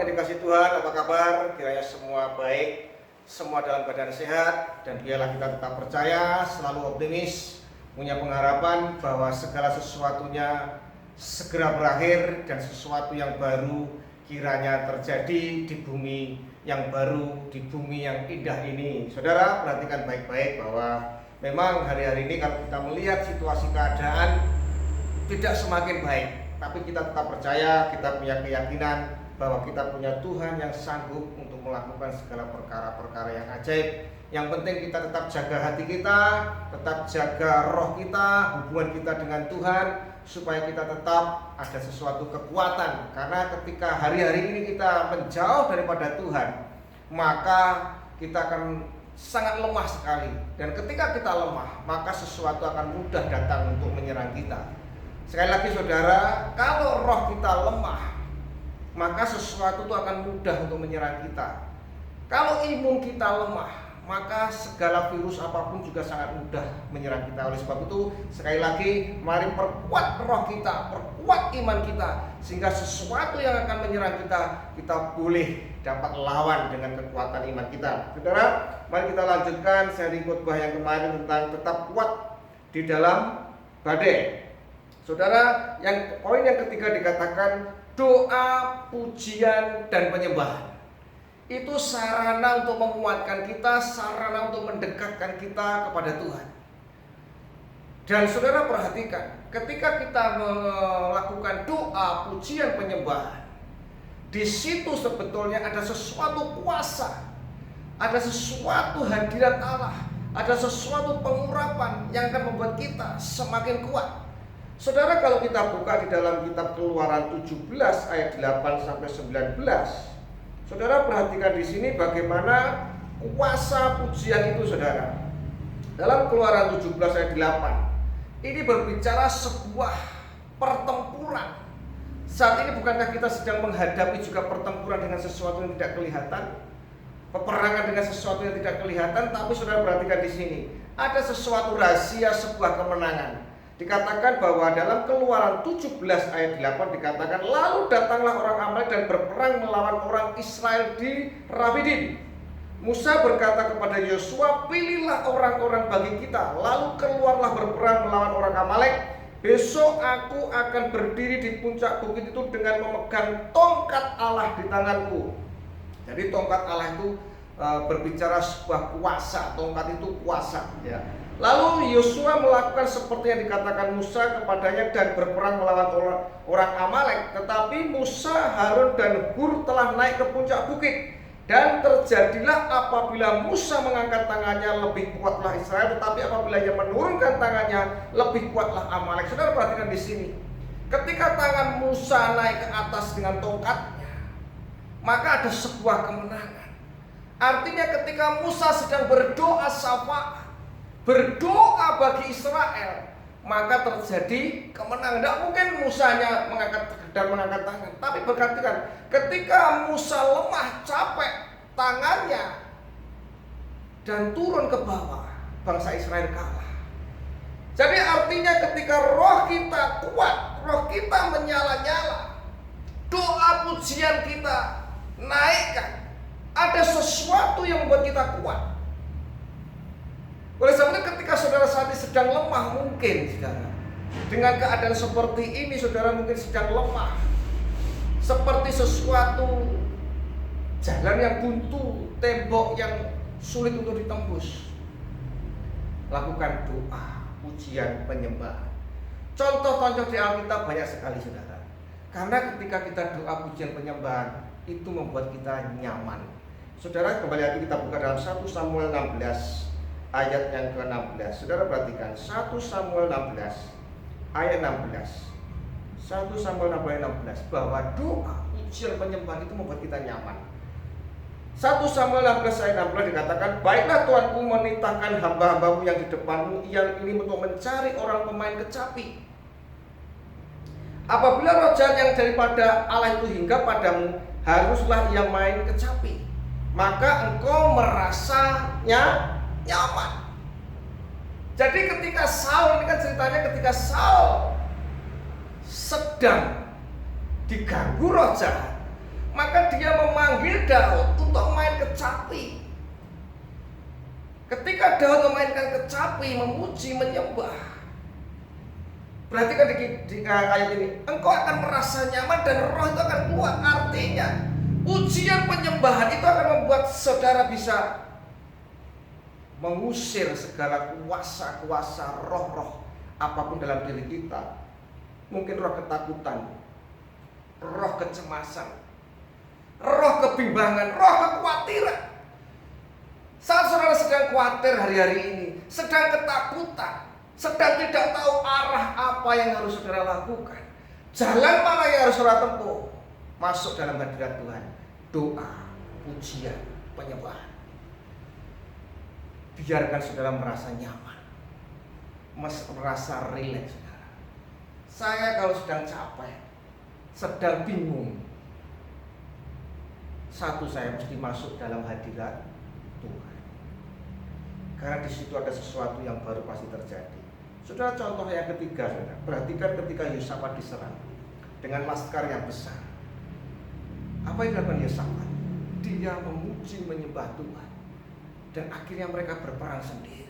yang dikasihi Tuhan, apa kabar? Kiranya semua baik, semua dalam keadaan sehat, dan biarlah kita tetap percaya, selalu optimis, punya pengharapan bahwa segala sesuatunya segera berakhir dan sesuatu yang baru kiranya terjadi di bumi yang baru, di bumi yang indah ini. Saudara, perhatikan baik-baik bahwa memang hari-hari ini kalau kita melihat situasi keadaan tidak semakin baik, tapi kita tetap percaya, kita punya keyakinan bahwa kita punya Tuhan yang sanggup untuk melakukan segala perkara-perkara yang ajaib. Yang penting kita tetap jaga hati kita, tetap jaga roh kita, hubungan kita dengan Tuhan, supaya kita tetap ada sesuatu kekuatan. Karena ketika hari-hari ini kita menjauh daripada Tuhan, maka kita akan sangat lemah sekali. Dan ketika kita lemah, maka sesuatu akan mudah datang untuk menyerang kita. Sekali lagi saudara, kalau roh kita lemah, maka sesuatu itu akan mudah untuk menyerang kita. Kalau imun kita lemah, maka segala virus apapun juga sangat mudah menyerang kita. Oleh sebab itu, sekali lagi, mari perkuat roh kita, perkuat iman kita, sehingga sesuatu yang akan menyerang kita, kita boleh dapat lawan dengan kekuatan iman kita. Saudara, mari kita lanjutkan seri khotbah yang kemarin tentang tetap kuat di dalam badai. Saudara, poin yang ketiga dikatakan doa, pujian, dan penyembahan. Itu sarana untuk menguatkan kita, sarana untuk mendekatkan kita kepada Tuhan. Dan saudara perhatikan, ketika kita melakukan doa, pujian, penyembahan, di situ sebetulnya ada sesuatu kuasa, ada sesuatu hadirat Allah, ada sesuatu pengurapan yang akan membuat kita semakin kuat. Saudara, kalau kita buka di dalam kitab Keluaran 17 ayat 8 sampai 19, saudara perhatikan di sini bagaimana kuasa pujian itu, saudara. Dalam Keluaran 17 ayat 8, ini berbicara sebuah pertempuran. Saat ini bukankah kita sedang menghadapi juga pertempuran dengan sesuatu yang tidak kelihatan? Peperangan dengan sesuatu yang tidak kelihatan, tapi saudara perhatikan di sini, ada sesuatu rahasia sebuah kemenangan. Dikatakan bahwa dalam Keluaran 17 ayat 8 dikatakan, lalu datanglah orang Amalek dan berperang melawan orang Israel di Rafidim. Musa berkata kepada Yosua, pilihlah orang-orang bagi kita, lalu keluarlah berperang melawan orang Amalek. Besok aku akan berdiri di puncak bukit itu dengan memegang tongkat Allah di tanganku. Jadi tongkat Allah itu berbicara sebuah kuasa, tongkat itu kuasa, ya. Lalu Yosua melakukan seperti yang dikatakan Musa kepadanya dan berperang melawan orang Amalek. Tetapi Musa, Harun, dan Hur telah naik ke puncak bukit. Dan terjadilah apabila Musa mengangkat tangannya, lebih kuatlah Israel. Tetapi apabila ia menurunkan tangannya, lebih kuatlah Amalek. Saudara perhatikan di sini. Ketika tangan Musa naik ke atas dengan tongkatnya, maka ada sebuah kemenangan. Artinya ketika Musa sedang berdoa syafaat, berdoa bagi Israel, maka terjadi kemenangan. Tidak mungkin Musanya mengangkat tangan, tapi perhatikan, ketika Musa lemah, capek tangannya dan turun ke bawah, bangsa Israel kalah. Jadi artinya ketika roh kita kuat, roh kita menyala-nyala, doa pujian kita naikkan, ada sesuatu yang membuat kita kuat. Oleh sebab itu ketika saudara saat ini sedang lemah, mungkin saudara dengan keadaan seperti ini, saudara mungkin sedang lemah, seperti sesuatu jalan yang buntu, tembok yang sulit untuk ditembus. Lakukan doa, pujian, penyembahan. Contoh-contoh di Alkitab banyak sekali, saudara. Karena ketika kita doa, pujian, penyembahan, itu membuat kita nyaman. Saudara, kembali lagi kita buka dalam 1 Samuel 16 ayat yang ke-16. Saudara perhatikan 1 Samuel 16 ayat 16. 1 Samuel 16 ayat 16 bahwa doa, pujian, penyembahan itu membuat kita nyaman. 1 Samuel 16 ayat 16 dikatakan, baiklah Tuanku menitahkan hamba-hambamu yang di depanmu yang ini untuk mencari orang pemain kecapi. Apabila roh jahat yang daripada Allah itu hingga padamu, haruslah ia main kecapi, maka engkau merasanya nyaman. Jadi ketika Saul, ini kan ceritanya ketika Saul sedang diganggu roh jahat, maka dia memanggil Daud untuk main kecapi. Ketika Daud memainkan kecapi, memuji, menyembah, perhatikan di ayat ini, engkau akan merasa nyaman dan roh itu akan keluar. Artinya pujian penyembahan itu akan membuat saudara bisa mengusir segala kuasa-kuasa roh-roh apapun dalam diri kita. Mungkin roh ketakutan, roh kecemasan, roh kebimbangan, roh kekhawatiran. Saat saudara sedang khawatir hari-hari ini, sedang ketakutan, sedang tidak tahu arah apa yang harus saudara lakukan, jalan mana yang harus saudara tempuh, masuk dalam hadirat Tuhan, doa, pujian, penyembahan. Biarkan saudara merasa nyaman, merasa rileks. Saya kalau sedang capek, sedang bingung, satu, saya mesti masuk dalam hadirat Tuhan, karena di situ ada sesuatu yang baru pasti terjadi. Saudara, contoh yang ketiga, saudara, perhatikan ketika Yosafat diserang dengan laskar yang besar. Apa yang dilakukan Yosafat? Dia memuji, menyembah Tuhan, dan akhirnya mereka berperang sendiri.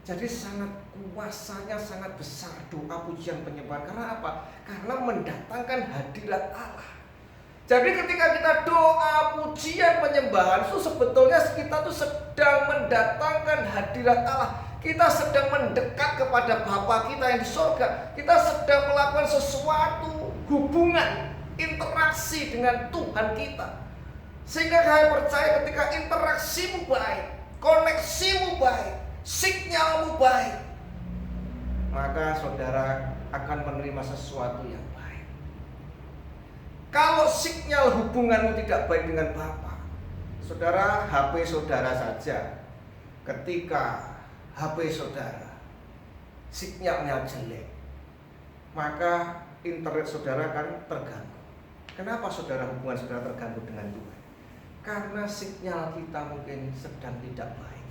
Jadi sangat kuasanya sangat besar doa, pujian, penyembahan. Karena apa? Karena mendatangkan hadirat Allah. Jadi ketika kita doa, pujian, penyembahan, itu sebetulnya kita tuh sedang mendatangkan hadirat Allah. Kita sedang mendekat kepada Bapa kita yang di surga. Kita sedang melakukan sesuatu hubungan, interaksi dengan Tuhan kita. Sehingga saya percaya ketika interaksimu baik, koneksimu baik, sinyalmu baik, maka saudara akan menerima sesuatu yang baik. Kalau sinyal hubunganmu tidak baik dengan Bapa, saudara, HP saudara saja, ketika HP saudara sinyalnya jelek, maka internet saudara akan terganggu. Kenapa saudara hubungan saudara terganggu dengan Tuhan? Karena sinyal kita mungkin sedang tidak baik.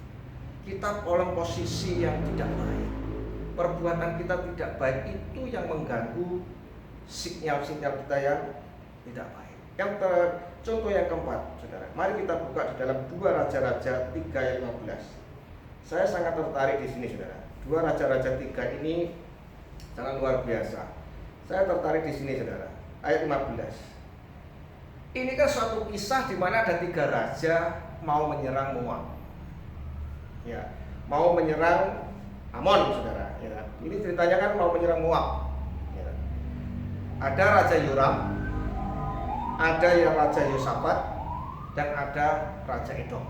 Kita dalam posisi yang tidak baik, perbuatan kita tidak baik, itu yang mengganggu sinyal-sinyal kita yang tidak baik. Contoh yang keempat, saudara, mari kita buka di dalam 2 Raja-Raja 3 ayat 15. Saya sangat tertarik di sini, saudara. 2 Raja-Raja 3 ini sangat luar biasa. Saya tertarik di sini, saudara. Ayat 15. Ini kan suatu kisah di mana ada 3 raja mau menyerang Moab. Ya, mau menyerang Amon, saudara. Ya, ini ceritanya kan mau menyerang Moab. Ya. Ada Raja Yoram, ada yang Raja Yosafat, dan ada Raja Edom.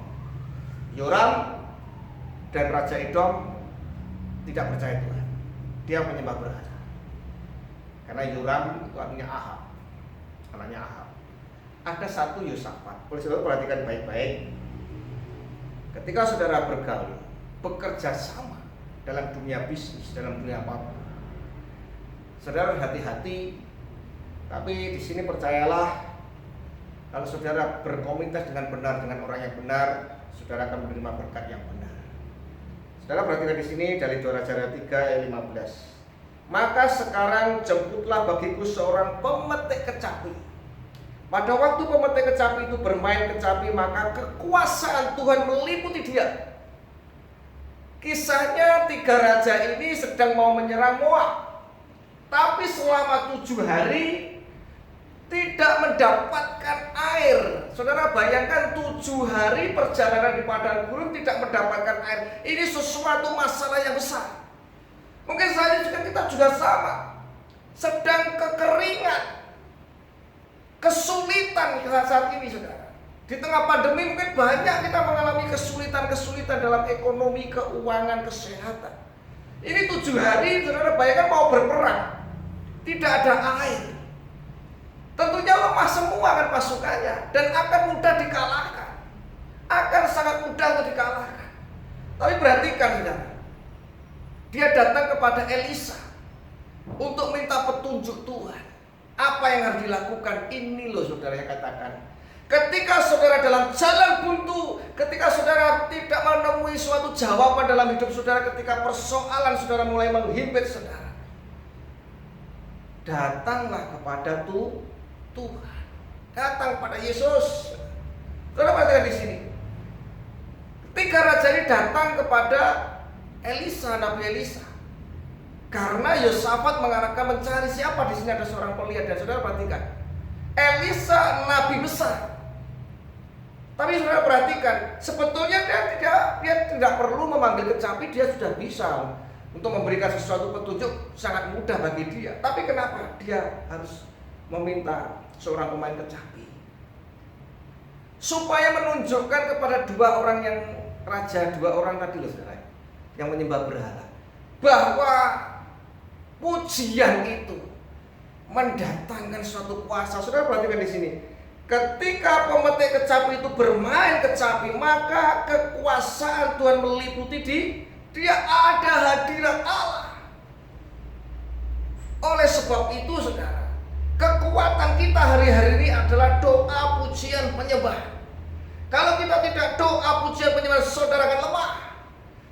Yoram dan Raja Edom tidak percaya Tuhan. Dia menyembah berhala. Karena Yoram itu artinya Ahab, anaknya Ahab. Ada satu Yosafat. Boleh saudara perhatikan baik-baik. Ketika saudara bergaul, bekerja sama dalam dunia bisnis, dalam dunia apapun, saudara hati-hati. Tapi di sini percayalah, kalau saudara berkomunitas dengan benar dengan orang yang benar, saudara akan menerima berkat yang benar. Saudara perhatikan di sini dari 2 Raja 3 ayat 15. Maka sekarang jemputlah bagiku seorang pemetik kecapi. Pada waktu pemetik kecapi itu bermain kecapi, maka kekuasaan Tuhan meliputi dia. Kisahnya 3 raja ini sedang mau menyerang Moab, tapi selama 7 hari tidak mendapatkan air. Saudara bayangkan 7 hari perjalanan di padang gurun tidak mendapatkan air. Ini sesuatu masalah yang besar. Mungkin saja kita juga sama, sedang kekeringan, kesulitan saat ini, saudara. Di tengah pandemi mungkin banyak kita mengalami kesulitan-kesulitan dalam ekonomi, keuangan, kesehatan. Ini 7 hari, saudara bayangkan mau berperang, tidak ada air. Tentunya lemah semua kan pasukannya, dan akan mudah dikalahkan. Akan sangat mudah untuk dikalahkan. Tapi perhatikan, saudara, dia datang kepada Elisa untuk minta petunjuk Tuhan. Apa yang harus dilakukan? Ini loh saudara yang katakan, ketika saudara dalam jalan buntu, ketika saudara tidak menemui suatu jawaban dalam hidup saudara, ketika persoalan saudara mulai menghimpit saudara, datanglah kepada Tuhan. datang pada Yesus. Saudara perhatikan di sini. Ketika raja ini datang kepada Elisa, Nabi Elisa, karena Yosafat mengarahkan mencari siapa di sini ada seorang pelihat. Dan saudara perhatikan, Elisa nabi besar. Tapi saudara perhatikan, sebetulnya dia tidak perlu memanggil kecapi, dia sudah bisa untuk memberikan sesuatu petunjuk, sangat mudah bagi dia. Tapi kenapa dia harus meminta seorang pemain kecapi? Supaya menunjukkan kepada dua orang yang raja, dua orang tadi loh saudara, yang menyembah berhala, bahwa pujian itu mendatangkan suatu kuasa. Saudara perhatikan di sini. Ketika pemetik kecapi itu bermain kecapi, maka kekuasaan Tuhan meliputi dia, ada hadirat Allah. Oleh sebab itu saudara, kekuatan kita hari-hari ini adalah doa, pujian, penyembahan. Kalau kita tidak doa, pujian, penyembahan, saudara akan lemah.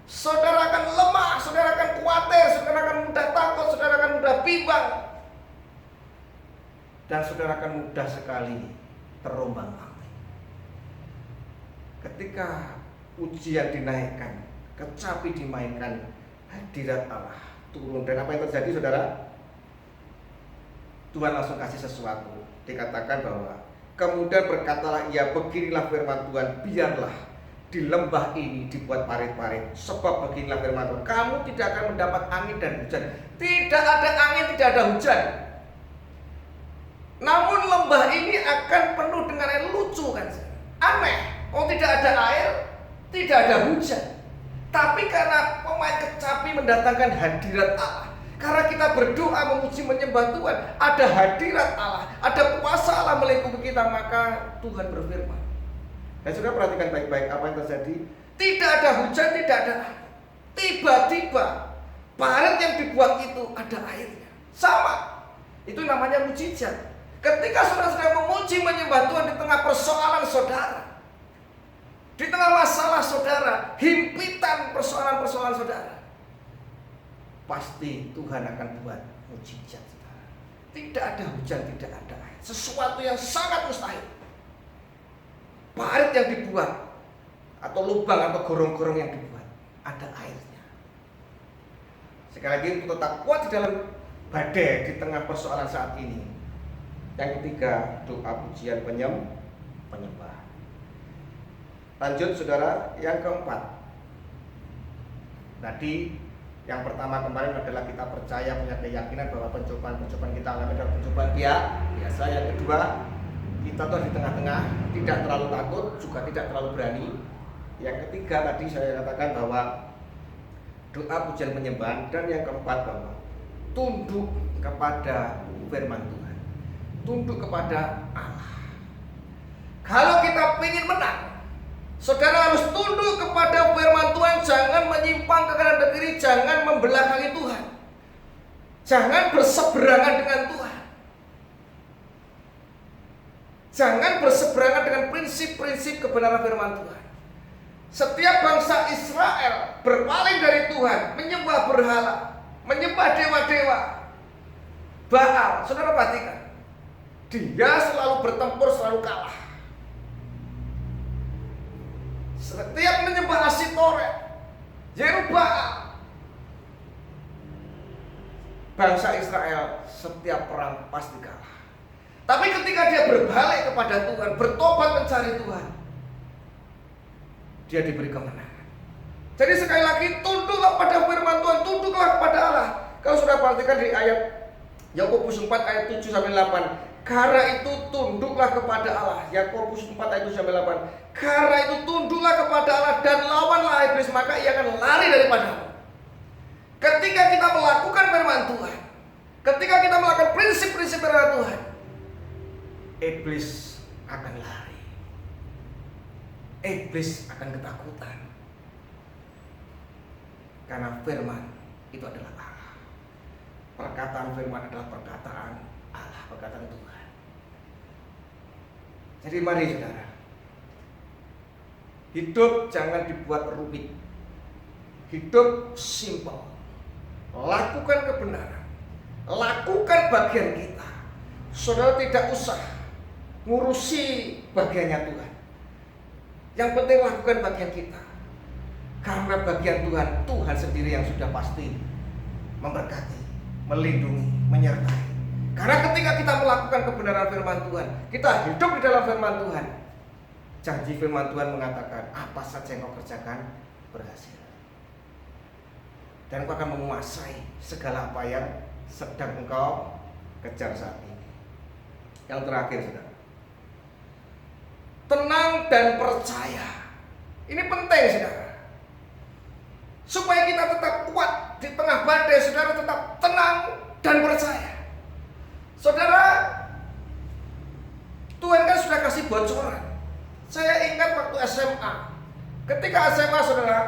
Saudara akan lemah, saudara akan khawatir, saudara akan mudah takut, saudara akan mudah bimbang. Dan saudara akan mudah sekali terombang-ambing. Ketika ujian dinaikkan, kecapi dimainkan, hadirat Allah turun. Dan apa yang terjadi saudara? Tuhan langsung kasih sesuatu. Dikatakan bahwa kemudian berkatalah ia, beginilah firman Tuhan, biarlah di lembah ini dibuat parit-parit. Sebab beginilah firman Tuhan, kamu tidak akan mendapat angin dan hujan. Tidak ada angin, tidak ada hujan. Namun lembah ini akan penuh dengan air. Lucu kan? Aneh. Oh, tidak ada air, tidak ada hujan. Tapi karena pemain kecapi mendatangkan hadirat Allah, karena kita berdoa, memuji, menyembah Tuhan, ada hadirat Allah, ada kuasa Allah melingkupi kita, maka Tuhan berfirman. Dan saudara perhatikan baik-baik apa yang terjadi. Tidak ada hujan, tidak ada air. Tiba-tiba parit yang dibuat itu ada airnya. Sama. Itu namanya mujizat. Ketika saudara sedang memuji, menyembah Tuhan di tengah persoalan saudara, di tengah masalah saudara, himpitan persoalan-persoalan saudara, pasti Tuhan akan buat mujizat saudara. Tidak ada hujan, tidak ada air. Sesuatu yang sangat mustahil. Parit yang dibuat, atau lubang atau gorong-gorong yang dibuat, ada airnya. Sekali lagi, untuk tetap kuat di dalam badai di tengah persoalan saat ini. Yang ketiga, doa, pujian, penyembah. Lanjut saudara, yang keempat. Tadi yang pertama kemarin adalah kita percaya, punya keyakinan bahwa pencobaan-pencobaan kita alami adalah pencobaan biasa. Yang kedua, kita tuh di tengah-tengah, tidak terlalu takut, juga tidak terlalu berani. Yang ketiga tadi saya katakan bahwa doa, pujian, penyembahan. Dan yang keempat bahwa tunduk kepada firman Tuhan, tunduk kepada Allah. Kalau kita ingin menang, saudara harus tunduk kepada firman Tuhan. Jangan menyimpang ke kanan ke kiri, jangan membelakangi Tuhan, jangan berseberangan dengan Tuhan, jangan berseberangan dengan prinsip-prinsip kebenaran firman Tuhan. Setiap bangsa Israel berpaling dari Tuhan, menyembah berhala, menyembah dewa-dewa Baal. Saudara perhatikan, dia selalu bertempur, selalu kalah. Setiap menyembah Asitoret, Yerubbaal, bangsa Israel setiap perang pasti kalah. Tapi ketika dia berbalik kepada Tuhan, bertobat mencari Tuhan, dia diberi kemenangan. Jadi sekali lagi, tunduklah pada firman Tuhan, tunduklah kepada Allah. Kalau sudah perhatikan di ayat Yakobus 4 ayat 7 sampai 8. Karena itu tunduklah kepada Allah. Yakobus 4 ayat 7 sampai 8. Karena itu tunduklah kepada Allah dan lawanlah iblis, maka ia akan lari daripadamu. Ketika kita melakukan firman Tuhan, ketika kita melakukan prinsip-prinsip firman Tuhan, iblis akan lari. Iblis akan ketakutan. Karena firman itu adalah Allah. Perkataan firman adalah perkataan Allah, perkataan Tuhan. Jadi mari saudara, hidup jangan dibuat rumit. Hidup simpel. Lakukan kebenaran, lakukan bagian kita. Saudara tidak usah ngurusi bagiannya Tuhan. Yang penting lakukan bagian kita. Karena bagian Tuhan, Tuhan sendiri yang sudah pasti memberkati, melindungi, menyertai. Karena ketika kita melakukan kebenaran firman Tuhan, kita hidup di dalam firman Tuhan, janji firman Tuhan mengatakan, apa saja yang kau kerjakan berhasil. Dan kau akan menguasai segala apa yang sedang engkau kejar saat ini. Yang terakhir, saudara, tenang dan percaya. Ini penting, saudara. Supaya kita tetap kuat di tengah badai, saudara tetap tenang dan percaya. Saudara, Tuhan kan sudah kasih bocoran. Saya ingat waktu SMA. Ketika SMA, saudara,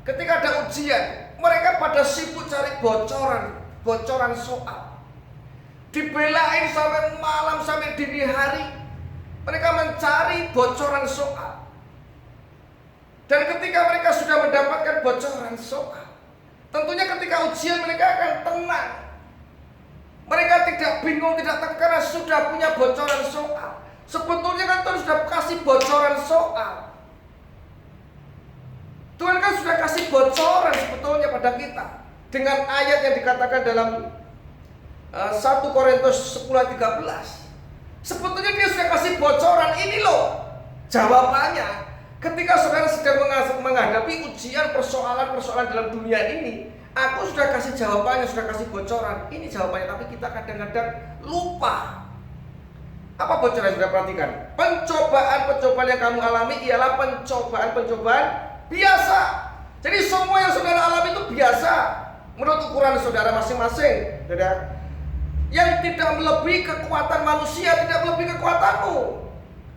ketika ada ujian, mereka pada sibuk cari bocoran soal. Dibelain sampai malam, sampai dini hari. Mereka mencari bocoran soal. Dan ketika mereka sudah mendapatkan bocoran soal, tentunya ketika ujian mereka akan tenang. Mereka tidak bingung, tidak takut karena sudah punya bocoran soal. Sebetulnya kan Tuhan sudah kasih bocoran soal. Tuhan kan sudah kasih bocoran sebetulnya pada kita. Dengan ayat yang dikatakan dalam 1 Korintus 10:13. Sebetulnya dia sudah kasih bocoran, ini loh jawabannya. Ketika saudara sedang menghadapi ujian, persoalan-persoalan dalam dunia ini, aku sudah kasih jawabannya, sudah kasih bocoran. Ini jawabannya, tapi kita kadang-kadang lupa. Apa bocoran yang sudah perhatikan? Pencobaan-pencobaan yang kamu alami ialah pencobaan-pencobaan biasa. Jadi semua yang saudara alami itu biasa menurut ukuran saudara masing-masing, saudara. Yang tidak melebihi kekuatan manusia, tidak melebihi kekuatanmu.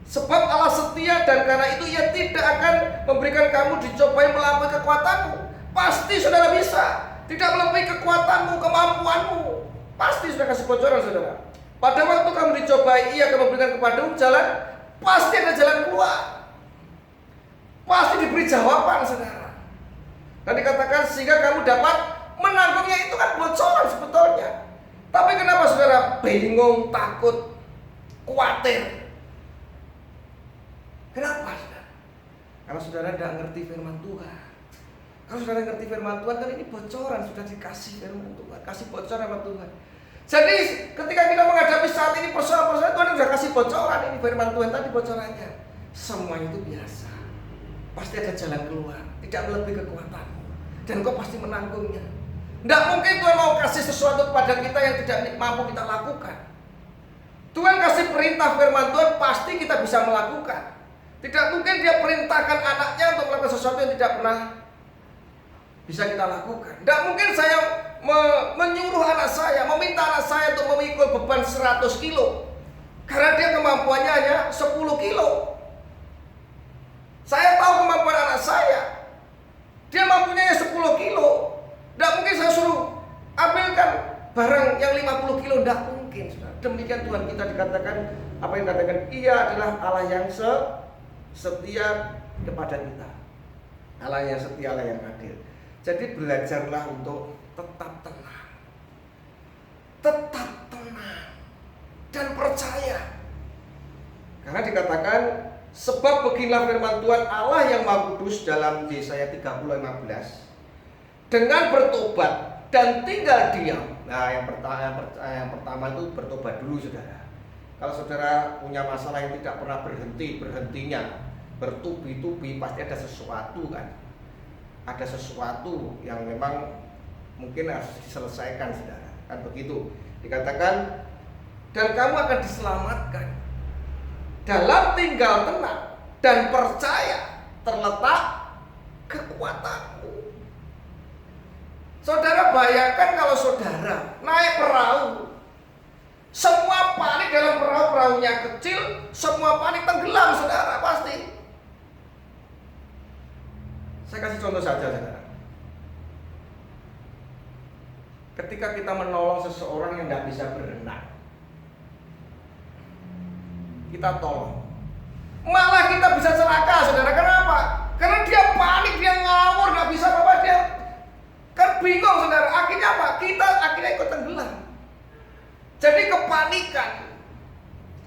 Sebab Allah setia dan karena itu Ia tidak akan memberikan kamu dicobai melampaui kekuatanmu. Pasti saudara bisa. Tidak melebihi kekuatanmu, kemampuanmu. Pasti sudah kasih bocoran, saudara. Pada waktu kamu dicobai, Ia akan memberikan kepadamu jalan. Pasti ada jalan keluar. Pasti diberi jawaban, saudara. Dan dikatakan sehingga kamu dapat menanggungnya. Itu kan bocoran sebetulnya. Tapi kenapa saudara bingung, takut, khawatir? Kenapa, saudara? Karena saudara tidak ngerti firman Tuhan. Kalau saudara ngerti firman Tuhan, kan ini bocoran, sudah dikasih firman Tuhan, kasih bocoran sama Tuhan. Jadi ketika kita menghadapi saat ini persoalan-persoalan, Tuhan sudah kasih bocoran, ini firman Tuhan tadi bocorannya. Semua itu biasa. Pasti ada jalan keluar, tidak melebihi kekuatanmu. Dan kau pasti menanggungnya. Tidak mungkin Tuhan mau kasih sesuatu kepada kita yang tidak mampu kita lakukan. Tuhan kasih perintah firman Tuhan, pasti kita bisa melakukan. Tidak mungkin Dia perintahkan anaknya untuk melakukan sesuatu yang tidak pernah bisa kita lakukan. Tidak mungkin saya menyuruh anak saya, meminta anak saya untuk memikul beban 100 kilo karena dia kemampuannya hanya 10 kilo. Saya tahu kemampuan anak saya, dia mampunya 10 kilo. Tidak mungkin saya suruh ambilkan barang yang 50 kilo, tidak mungkin. Demikian Tuhan kita dikatakan, apa yang dikatakan, Ia adalah Allah yang setia kepada kita, Allah yang setia, Allah yang adil. Jadi belajarlah untuk tetap tenang dan percaya. Karena dikatakan, sebab beginilah firman Tuhan Allah yang Maha Kudus dalam Yesaya 30:15, dengan bertobat dan tinggal diam. Nah, yang pertama itu bertobat dulu, saudara. Kalau saudara punya masalah yang tidak pernah berhentinya, bertubi-tubi, pasti ada sesuatu kan. Ada sesuatu yang memang mungkin harus diselesaikan, saudara. Kan begitu. Dikatakan, dan kamu akan diselamatkan. Dalam tinggal tenang dan percaya terletak kekuatanmu. Saudara bayangkan kalau saudara naik perahu, semua panik dalam perahu, perahunya kecil, semua panik tenggelam, saudara, pasti. Saya kasih contoh saja, saudara. Ketika kita menolong seseorang yang tidak bisa berenang, kita tolong, malah kita bisa celaka, saudara. Kenapa? Karena dia panik, dia ngawur, nggak bisa apa-apa, dia kan bingung, saudara. Akhirnya apa? Kita akhirnya ikut tenggelam. Jadi kepanikan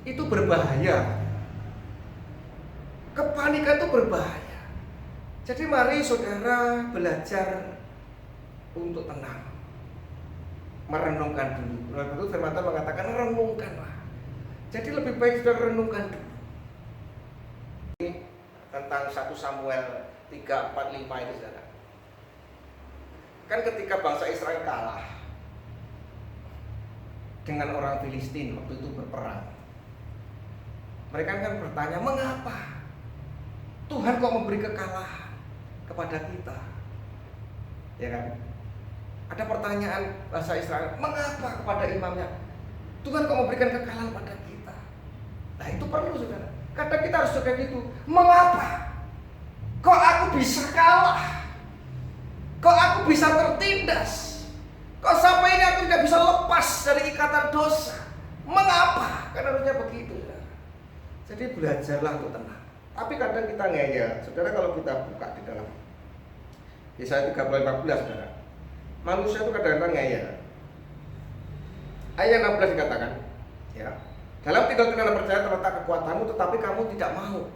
itu berbahaya. Kepanikan itu berbahaya. Jadi mari saudara belajar untuk tenang, merenungkan dulu. Lalu firman Tuhan mengatakan renungkanlah. Jadi lebih baik saudara renungkan dulu. Tentang 1 Samuel 3:4-5 itu saudara. Kan ketika bangsa Israel kalah dengan orang Filistin waktu itu berperang, mereka kan bertanya, mengapa Tuhan kok memberi kekalahan kepada kita? Ya kan? Ada pertanyaan bahasa Israel, mengapa kepada imamnya Tuhan kok memberikan kekalahan pada kita? Nah itu perlu saudara. Kadang kita harus juga gitu. Mengapa kok aku bisa kalah? Kok aku bisa tertindas? Kok sampai ini aku tidak bisa lepas dari ikatan dosa? Mengapa? Kan harusnya begitu saudara. Jadi belajarlah untuk tenang. Tapi kadang kita ngeyel. Saudara kalau kita buka di dalam Yesaya 30:14 saudara, manusia itu kadang-kadang ngeyel. Ayat 16 dikatakan, ya, dalam tinggal tenang dan percaya terletak kekuatanmu, tetapi kamu tidak mau.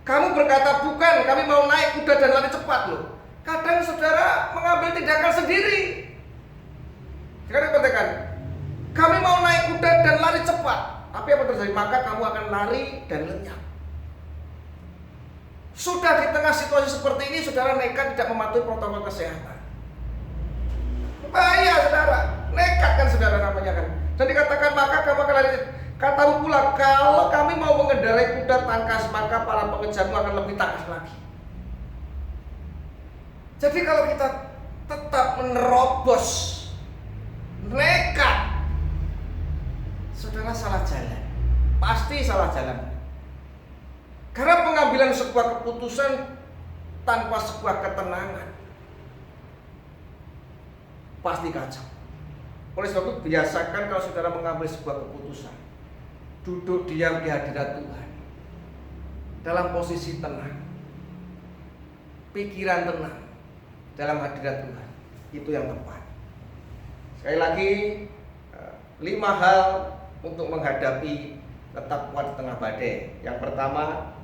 Kamu berkata, bukan, kami mau naik kuda dan lari cepat loh. Kadang saudara mengambil tindakan sendiri. Sekarang katakan, kami mau naik kuda dan lari cepat. Tapi apa terjadi? Maka kamu akan lari dan lenyap. Sudah di tengah situasi seperti ini, saudara nekat tidak mematuhi protokol kesehatan. Bahaya saudara, nekat kan saudara namanya kan. Dan dikatakan maka kamu akan lari. Katamu pula, kalau kami mau mengendarai kuda tangkas, maka para pengejarmu akan lebih tangkas lagi. Jadi kalau kita tetap menerobos, nekat, saudara salah jalan. Pasti salah jalan. Karena pengambilan sebuah keputusan tanpa sebuah ketenangan pasti kacau. Oleh sebab itu biasakan kalau saudara mengambil sebuah keputusan, duduk diam di hadirat Tuhan, dalam posisi tenang, pikiran tenang, dalam hadirat Tuhan. Itu yang tepat. Sekali lagi, 5 hal untuk menghadapi tetap kuat di tengah badai. Yang pertama,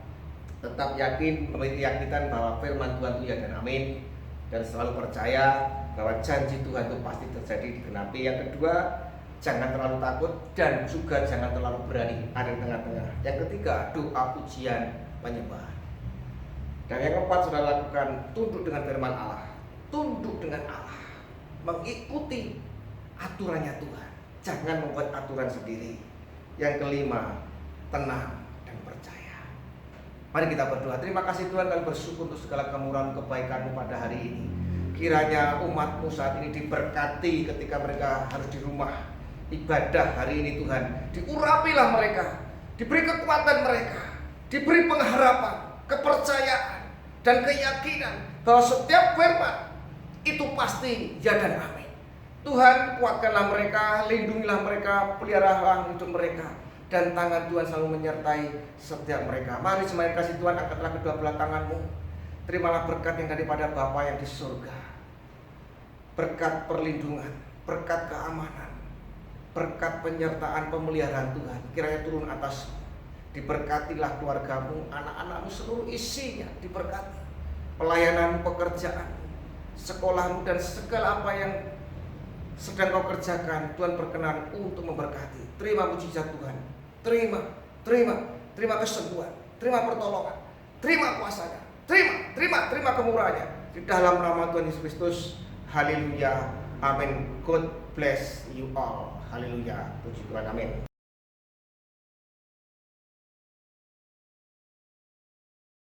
tetap yakin, memiliki keyakinan bahwa firman Tuhan itu ya dan amin, dan selalu percaya bahwa janji Tuhan itu pasti terjadi digenapi. Yang kedua, jangan terlalu takut dan juga jangan terlalu berani, ada di tengah-tengah. Yang ketiga, doa pujian penyembahan. Dan yang keempat, sudah lakukan tunduk dengan firman Allah, tunduk dengan Allah, mengikuti aturannya Tuhan, jangan membuat aturan sendiri. Yang kelima, tenang dan percaya. Mari kita berdoa. Terima kasih Tuhan, kami bersyukur untuk segala kemurahan kebaikan-Mu pada hari ini. Kiranya umat-Mu saat ini diberkati ketika mereka harus di rumah ibadah hari ini Tuhan. Diurapilah mereka, diberi kekuatan mereka, diberi pengharapan, kepercayaan, dan keyakinan bahwa setiap firman itu pasti ya dan amin. Tuhan, kuatkanlah mereka, lindungilah mereka, peliharalah hidup mereka, dan tangan Tuhan selalu menyertai setiap mereka. Mari sembahkan kasih Tuhan, angkatlah kedua belah tanganmu. Terimalah berkat yang daripada Bapa yang di surga. Berkat perlindungan, berkat keamanan, berkat penyertaan pemeliharaan Tuhan kiranya turun atasmu. Diberkatilah keluargamu, anak-anakmu, seluruh isinya diberkati. Pelayanan, pekerjaan, sekolahmu, dan segala apa yang sedang kau kerjakan, Tuhan berkenan untuk memberkati. Terima mujizat Tuhan, terima kesembuhan, terima pertolongan, terima kuasanya, terima kemurahannya. Di dalam nama Tuhan Yesus Kristus, haleluya, amin. God bless you all, haleluya, puji Tuhan, amin.